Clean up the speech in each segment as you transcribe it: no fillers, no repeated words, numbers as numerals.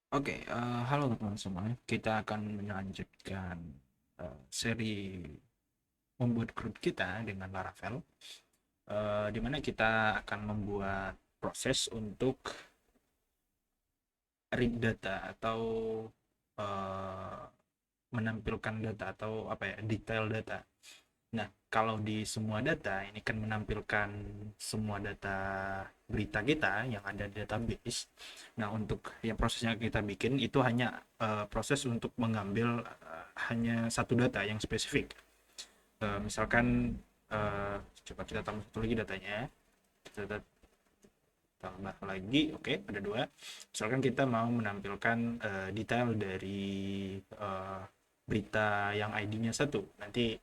Oke, halo teman-teman semua. Kita akan melanjutkan seri membuat grup kita dengan Laravel, di mana kita akan membuat proses untuk read data atau eh, menampilkan data atau apa ya, detail data. Nah, kalau di semua data ini kan menampilkan semua data berita kita yang ada di database. Nah, untuk yang prosesnya kita bikin itu hanya proses untuk mengambil hanya satu data yang spesifik. Misalkan coba kita tambah satu lagi datanya. Kita tambah lagi, oke, ada dua. Misalkan kita mau menampilkan detail dari eh, berita yang ID-nya satu. Nanti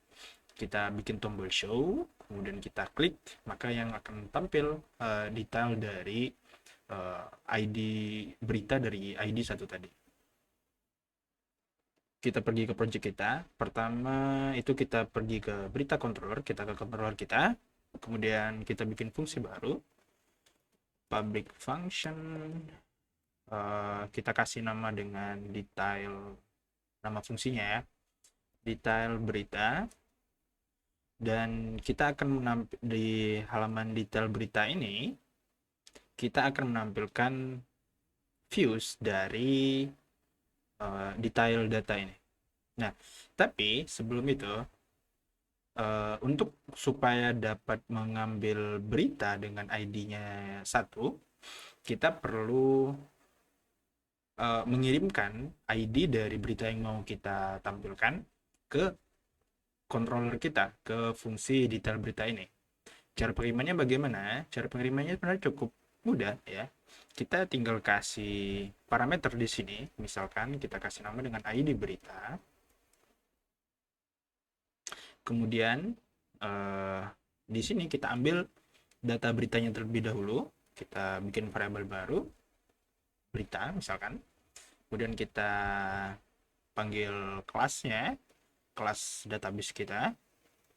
kita bikin tombol show, kemudian kita klik, maka yang akan tampil detail dari ID berita dari ID satu tadi. Kita pergi ke project kita. Pertama itu kita pergi ke berita controller, kita ke controller kita, kemudian kita bikin fungsi baru, public function, kita kasih nama dengan detail, nama fungsinya ya, detail berita, dan kita akan menampil di halaman detail berita ini, kita akan menampilkan views dari detail data ini. Nah, tapi sebelum itu, untuk supaya dapat mengambil berita dengan ID-nya satu, kita perlu mengirimkan ID dari berita yang mau kita tampilkan ke controller kita, ke fungsi detail berita ini. Cara pengirimannya bagaimana? Cara pengirimannya sebenarnya cukup mudah ya. Kita tinggal kasih parameter di sini, misalkan kita kasih nama dengan ID berita. Kemudian di sini kita ambil data beritanya terlebih dahulu. Kita bikin variabel baru, berita misalkan. Kemudian kita panggil kelasnya, kelas database kita.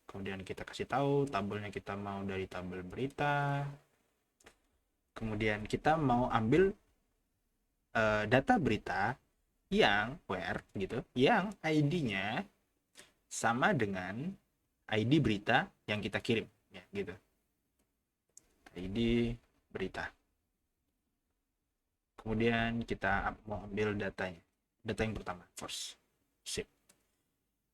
Kemudian kita kasih tahu tabelnya kita mau dari tabel berita. Kemudian kita mau ambil data berita yang where gitu, yang ID-nya sama dengan ID berita yang kita kirim ya gitu. ID berita. Kemudian kita mau ambil datanya. Data yang pertama, first. Sip.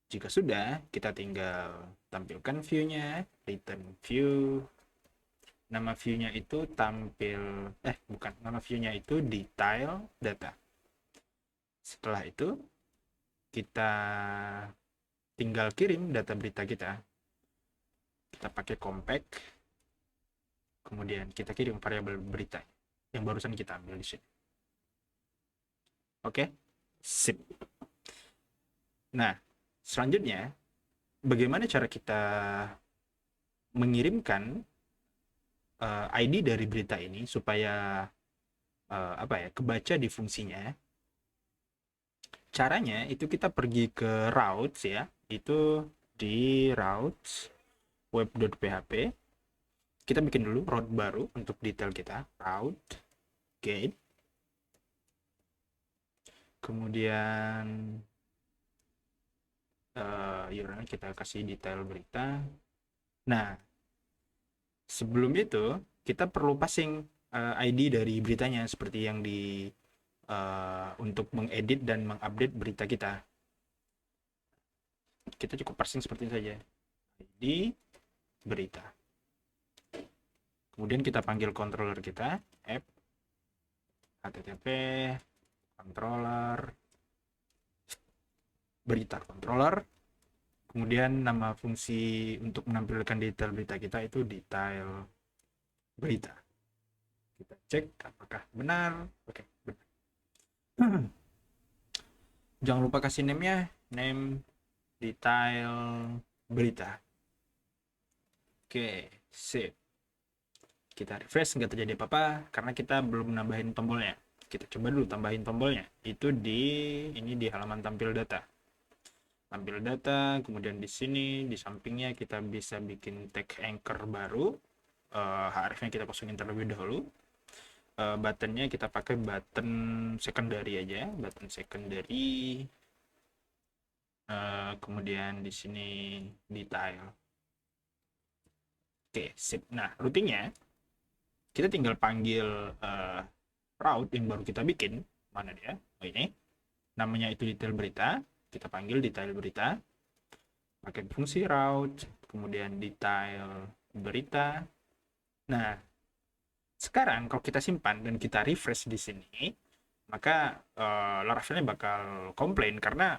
Jika sudah, kita tinggal tampilkan view-nya, return view. Nama view-nya itu tampil, bukan, nama view-nya itu detail data. Setelah itu, kita tinggal kirim data berita kita. Kita pakai compact, kemudian kita kirim variabel berita yang barusan kita ambil di sini. Oke, sip. Nah, selanjutnya, bagaimana cara kita mengirimkan ID dari berita ini supaya apa ya, kebaca di fungsinya. Caranya itu kita pergi ke routes ya, itu di routes web.php. Kita bikin dulu route baru untuk detail kita, route gate. Kemudian URL kita kasih detail berita. Nah, sebelum itu kita perlu passing ID dari beritanya seperti yang di untuk mengedit dan mengupdate berita kita. Kita cukup parsing seperti ini saja. ID berita. Kemudian kita panggil controller kita, app http controller berita controller. Kemudian nama fungsi untuk menampilkan detail berita kita itu detail berita. Kita cek apakah benar. Oke, benar. Jangan lupa kasih name-nya, name detail berita. Oke, sip. Kita refresh, nggak terjadi apa-apa karena kita belum nambahin tombolnya. Kita coba dulu tambahin tombolnya. Itu di ini di halaman tampil data. Tampil data, kemudian di sini di sampingnya kita bisa bikin tag anchor baru. Href-nya kita kosongin terlebih dahulu. buttonnya kita pakai button secondary aja, button secondary. Kemudian di sini detail. Oke, sip. Nah, routingnya kita tinggal panggil route yang baru kita bikin. Mana dia? Oh, ini. Namanya itu detail berita. Kita panggil detail berita. Pakai fungsi route, kemudian detail berita. Nah, sekarang kalau kita simpan dan kita refresh di sini, maka Laravelnya bakal komplain karena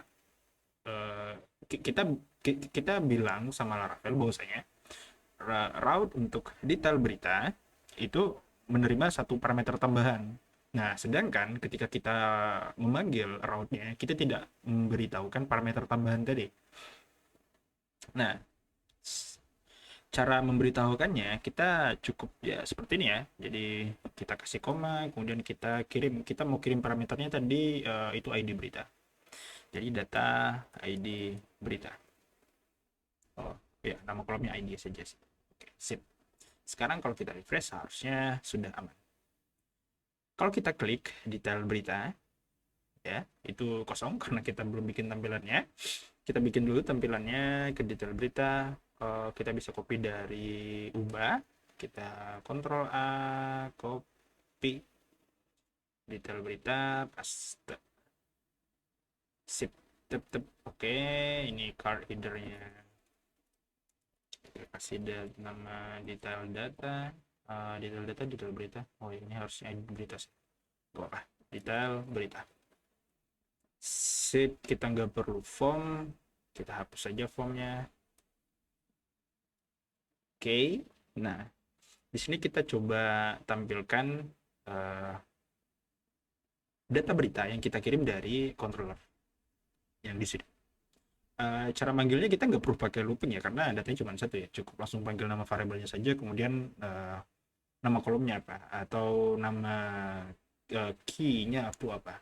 eh, kita kita bilang sama Laravel bahwasanya route untuk detail berita itu menerima satu parameter tambahan. Nah, sedangkan ketika kita memanggil route-nya, kita tidak memberitahukan parameter tambahan tadi. Nah, cara memberitahukannya kita cukup ya seperti ini ya. Jadi kita kasih koma, kemudian kita mau kirim parameternya tadi itu ID berita. Jadi data ID berita. Oh ya, nama kolomnya ID saja sih. Oke, sip. Sekarang kalau kita refresh harusnya sudah aman. Kalau kita klik detail berita, ya itu kosong karena kita belum bikin tampilannya. Kita bikin dulu tampilannya ke detail berita. Kita bisa copy dari ubah. Kita Ctrl A, copy detail berita, paste. Sip, Oke, ini card headernya. Kita kasih nama detail data. Detail berita. Oh, ini harusnya berita sih. Gak apa, detail berita. Sip, kita nggak perlu form. Kita hapus saja formnya. Oke, nah di sini kita coba tampilkan uh, data berita yang kita kirim dari controller yang di sini. Cara manggilnya kita nggak perlu pakai looping ya karena datanya cuma satu ya, cukup langsung panggil nama variabelnya saja, kemudian nama kolomnya apa atau nama key-nya itu apa.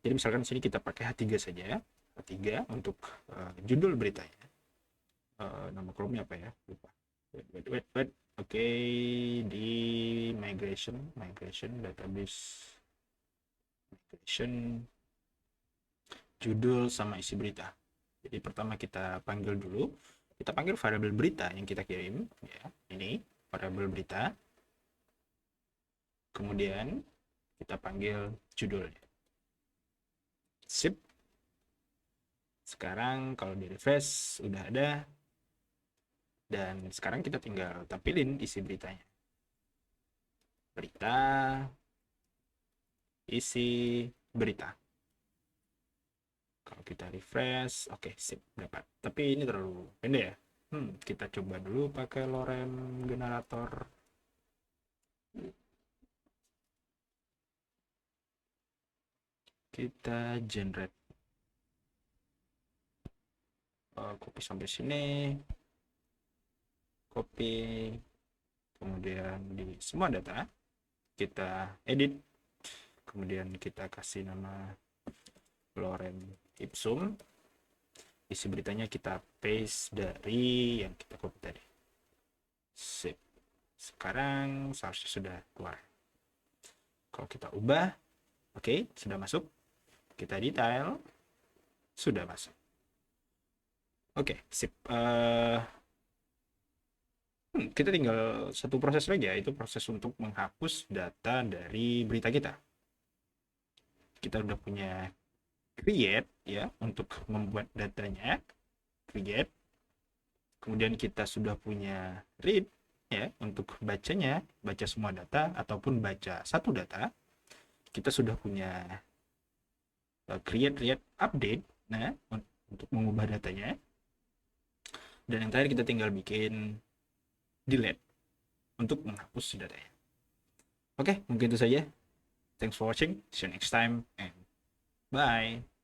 Jadi misalkan di sini kita pakai H3 saja ya, H3 untuk judul beritanya. Nama kolomnya apa ya? Lupa. Wait. Oke, di migration database migration judul sama isi berita. Jadi pertama kita panggil dulu, kita panggil variabel berita yang kita kirim ya. Ini variabel berita. Kemudian kita panggil judulnya. Sip. Sekarang kalau di refresh udah ada. Dan sekarang kita tinggal tampilin isi beritanya. Berita, isi berita. Kalau kita refresh, oke, sip, dapat. Tapi ini terlalu pendek ya. Kita coba dulu pakai lorem generator. Kita generate. Copy sampai sini. Copy. Kemudian di semua data, kita edit. Kemudian kita kasih nama lorem ipsum. Isi beritanya kita paste dari yang kita copy tadi. Sip. Sekarang seharusnya sudah keluar. Kalau kita ubah, oke, sudah masuk. Kita detail, sudah masuk. Oke, sip. Kita tinggal satu proses lagi ya, itu proses untuk menghapus data dari berita kita. Kita udah punya create ya untuk membuat datanya, create. Kemudian kita sudah punya read ya untuk bacanya, baca semua data ataupun baca satu data. Kita sudah punya create, update, nah untuk mengubah datanya. Dan yang terakhir kita tinggal bikin delete untuk menghapus datanya. Oke, mungkin itu saja. Thanks for watching. See you next time and bye.